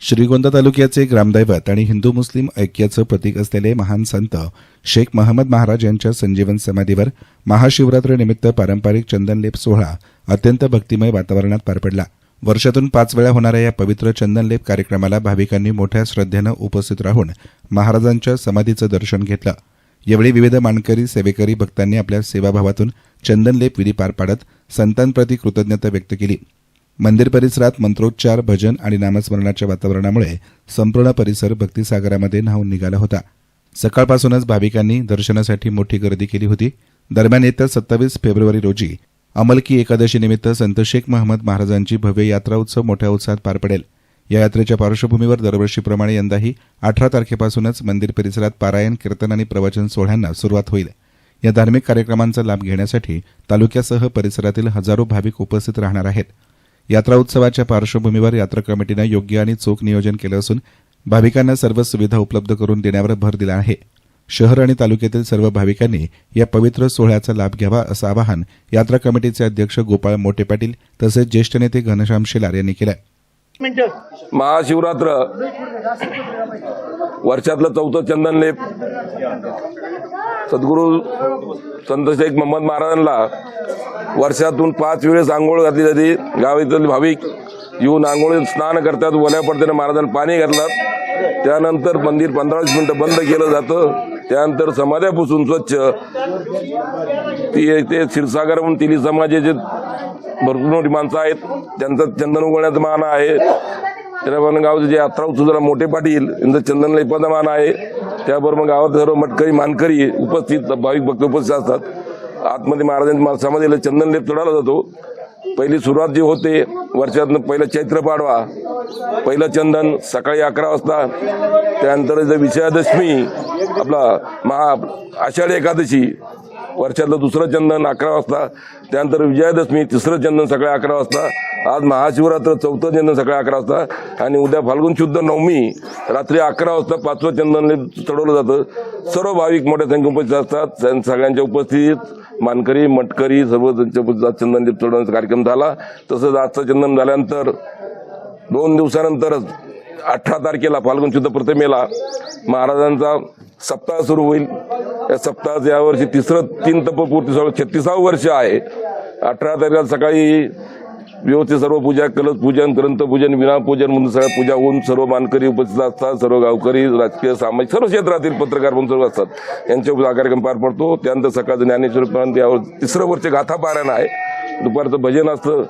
श्रीगोंदा तालुक्याचे ग्रामदैवत आणि हिंदू मुस्लिम ऐक्याचं प्रतीक असलेले महान संत शेख महम्मद महाराज यांच्या संजीवन समाधीवर महाशिवरात्रीनिमित्त पारंपरिक चंदनलेप सोहळा अत्यंत भक्तिमय वातावरणात पार पडला। वर्षातून 5 वेळा होणाऱ्या या पवित्र चंदनलेप कार्यक्रमाला भाविकांनी मोठ्या श्रद्धेनं उपस्थित राहून महाराजांच्या समाधीचं दर्शन घेतलं। यावेळी विविध मानकरी सेवेकरी भक्तांनी आपल्या सेवाभावातून चंदनलेप विधी पार पाडत संतांप्रती कृतज्ञता व्यक्त केली। मंदिर परिसरात मंत्रोच्चार, भजन आणि नामस्मरणाच्या वातावरणामुळे संपूर्ण परिसर भक्तिसागरामध्ये न्हाऊन निघाला होता। सकाळपासूनच भाविकांनी दर्शनासाठी मोठी गर्दी केली होती। दरम्यान येत्या 27 फेब्रुवारी रोजी अमलकी एकादशी निमित्त संत शेख महम्मद महाराजांची भव्य यात्रा उत्सव मोठ्या उत्साहात पार पडेल। या यात्रेच्या पार्श्वभूमीवर दरवर्षीप्रमाणे यंदाही 18 तारखेपासूनच मंदिर परिसरात पारायण, कीर्तन आणि प्रवचन सोहळ्यांना सुरुवात होईल। या धार्मिक कार्यक्रमांचा लाभ घेण्यासाठी तालुक्यासह परिसरातील हजारो भाविक उपस्थित राहणार आहेत। यात्रा उत्सवाच्या पार्श्वभूमीवर यात्रा कमिटीनं योग्य आणि चोख नियोजन केलं असून भाविकांना सर्व सुविधा उपलब्ध करून देण्यावर भर दिला आहे। शहर आणि तालुक्यातील सर्व भाविकांनी या पवित्र सोहळ्याचा लाभ घ्यावा असं आवाहन यात्रा कमिटीचे अध्यक्ष गोपाळ मोठे पाटील तसेच ज्येष्ठ नेते घनश्याम शेलार यांनी केलं। महाशिवरात्र वर्षातलं 4थं चंदनलेप सद्गुरू संत शेख महम्मद महाराजांना वर्षातून 5 वेळेस आंघोळ घातली जाते। गावातील भाविक येऊन आंघोळीत स्नान करतात, ओल्या पडत्याने महाराजांना पाणी घालतात। त्यानंतर मंदिर 15-20 मिनिटं बंद केलं जातं। त्यानंतर समाध्या पुसून स्वच्छ ते क्षीरसागर तिली समाजाचे भरपूर मोठी माणसं आहेत, त्यांचं चंदन उगवण्याचा मान आहे। त्याप्रमाणे गावचे जे यात्रा उत्सव मोठे पाटील यांचं चंदन लेपाचा मान आहे। त्याबरोबर गावात सर्व मटकरी मानकरी उपस्थित भाविक भक्त उपस्थित असतात। आतमध्ये महाराजांच्या समाधीला चंदन लेप चढवला जातो। पहिली सुरुवात जी होते वर्षातनं पहिलं चैत्र पाडवा, पहिलं चंदन सकाळी 11 वाजता। त्यानंतर विजयादशमी आपला आषाढी एकादशी वर्षातलं 2रं चंदन 11 वाजता। त्यानंतर विजयादशमी 3रं चंदन सकाळी 11 वाजता। आज महाशिवरात्र 4थं चंदन सकाळी 11 वाजता आणि उद्या फाल्गुन शुद्ध नवमी रात्री 11 वाजता 5वं चंदन चढवलं जातं। सर्व भाविक मोठ्या संख्येने उपस्थित असतात। सगळ्यांच्या उपस्थितीत मानकरी, मटकरी सर्व चंदन लेप चढवण्याचा कार्यक्रम झाला। तसंच आजचं चंदन झाल्यानंतर 2 दिवसानंतरच 18 तारखेला फाल्गुन शुद्ध प्रतिमेला महाराजांचा सप्ताह सुरू होईल। या सप्ताहाचं यावर्षी 3 तपपूर्ती 36वं वर्ष आहे। 18 तारखेला सकाळी व्यवस्थित सर्व पूजा, कलश पूजन, ग्रंथपूजन, विनापूजन म्हणून सगळ्या पूजा होऊन सर्व मानकरी उपस्थित असतात। सर्व गावकरी, राजकीय, सामाजिक सर्व क्षेत्रातील पत्रकार पण सर्व असतात। यांच्या हा कार्यक्रम पार पडतो। त्यानंतर सकाळचं ज्ञानेश्वर यावर 3रं वर्ष गाथा पारायण आहे। दुपारचं भजन असतं,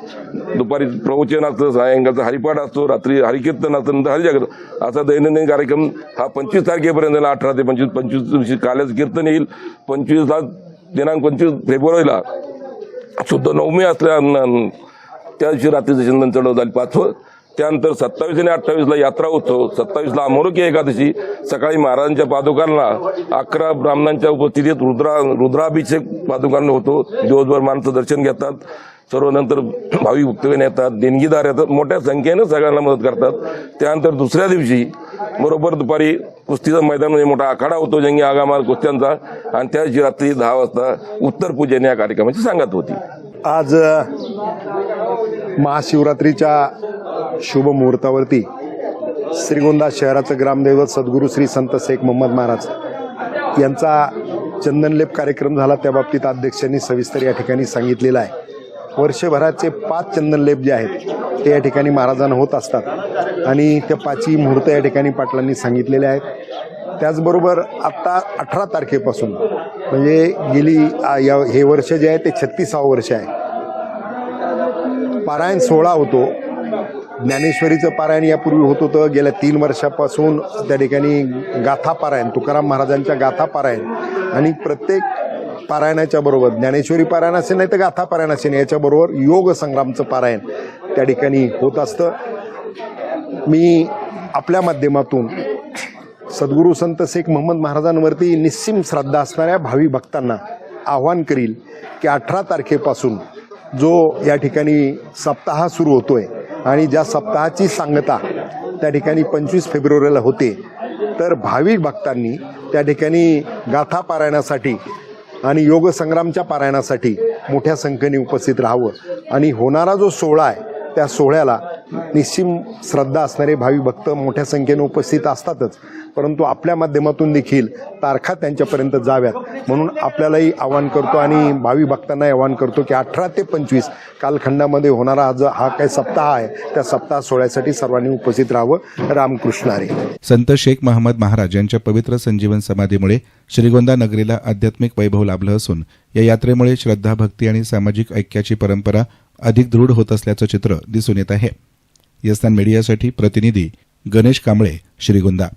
दुपारी प्रवचन असतं, सायंकाळचा हरिपाठ असतो, रात्री हरिकीर्तन असतं, नंतर हरिजागरण असा दैनंदिन कार्यक्रम हा 25 तारखेपर्यंत 18 ते 25 दिवशी काल्याचं कीर्तन येईल। 25 दिनांक 25 फेब्रुवारीला शुद्ध नवमी असल्या त्या दिवशी रात्रीचं चंदन चढवलं जाईल 5वं। त्यानंतर 27 आणि 28ला यात्रा उत्सव, 27ला अमोलकी एकादशी सकाळी महाराजांच्या पादुकांना 11 ब्राह्मणांच्या उपस्थितीत रुद्राभिषेक पादुकांना होतो। दिवसभर माणसं दर्शन घेतात। सर्व नंतर भाविक भक्तगण येतात, देणगीदार येतात, मोठ्या संख्येनं सगळ्यांना मदत करतात। त्यानंतर दुसऱ्या दिवशी बरोबर दुपारी कुस्तीचं मैदान म्हणजे मोठा आखाडा होतो जंगी आगामार कुस्त्यांचा आणि त्या दिवशी रात्री 10 वाजता उत्तर पूजन या कार्यक्रमाची सांगत होती। आज महाशिवरात्रीच्या शुभ मुहूर्तावरती श्रीगोंदा शहराचं ग्रामदैवत सद्गुरू श्री संत शेख महम्मद महाराज यांचा चंदनलेप कार्यक्रम झाला। त्या बाबतीत अध्यक्षांनी सविस्तर या ठिकाणी सांगितलेलं आहे। वर्षभराचे 5 चंदनलेप जे आहेत ते या ठिकाणी महाराजांना होत असतात आणि त्या 5ही मुहूर्त या ठिकाणी पाटलांनी सांगितलेले आहेत। त्याचबरोबर आत्ता 18 तारखेपासून म्हणजे गेली हे वर्ष जे आहे ते 36वं वर्ष आहे। पारायण सोहळा होतो। ज्ञानेश्वरीचं पारायण यापूर्वी होत होतं। गेल्या 3 वर्षापासून त्या ठिकाणी गाथा पारायण, तुकाराम महाराजांच्या गाथा पारायण आणि प्रत्येक पारायणाच्या बरोबर ज्ञानेश्वरी पारायण असेल नाही तर गाथा पारायण असेल याच्याबरोबर योग संग्रामचं पारायण त्या ठिकाणी होत असतं। मी आपल्या माध्यमातून सद्गुरू संत शेख महम्मद महाराजांवरती निस्सीम श्रद्धा असणाऱ्या भावी भक्तांना आव्हान करील की 18 तारखेपासून जो या ठिकाणी सप्ताह सुरू होतोय आणि ज्या सप्ताहाची सांगता त्या ठिकाणी 25 फेब्रुवारीला होते, तर भाविक भक्तांनी त्या ठिकाणी गाथा पारायणासाठी आणि योग संग्रामच्या पारायणासाठी मोठ्या संख्येने उपस्थित राहावं आणि होणारा जो सोहळा आहे त्या सोहळ्याला निश्चिम श्रद्धा असणारे भावी भक्त मोठ्या संख्येने उपस्थित असतातच, परंतु आपल्या माध्यमातून देखील तारखा त्यांच्यापर्यंत जाव्यात म्हणून आपल्यालाही आवाहन करतो आणि भावी भक्तांनाही आवाहन करतो की 18 ते 25 कालखंडामध्ये होणारा हा काही सप्ताह आहे, त्या सप्ताह सोहळ्यासाठी सर्वांनी उपस्थित राहावं. रामकृष्ण हरी. संत शेख महम्मद महाराज यांच्या पवित्र संजीवन समाधीमुळे श्रीगोंदा नगरीला आध्यात्मिक वैभव लाभलं असून या यात्रेमुळे श्रद्धा, भक्ती आणि सामाजिक ऐक्याची परंपरा अधिक दृढ होत असल्याचं चित्र दिसून येत आहे. यस्तान मीडियासाठी प्रतिनिधी गणेश कांबळे, श्रीगोंदा.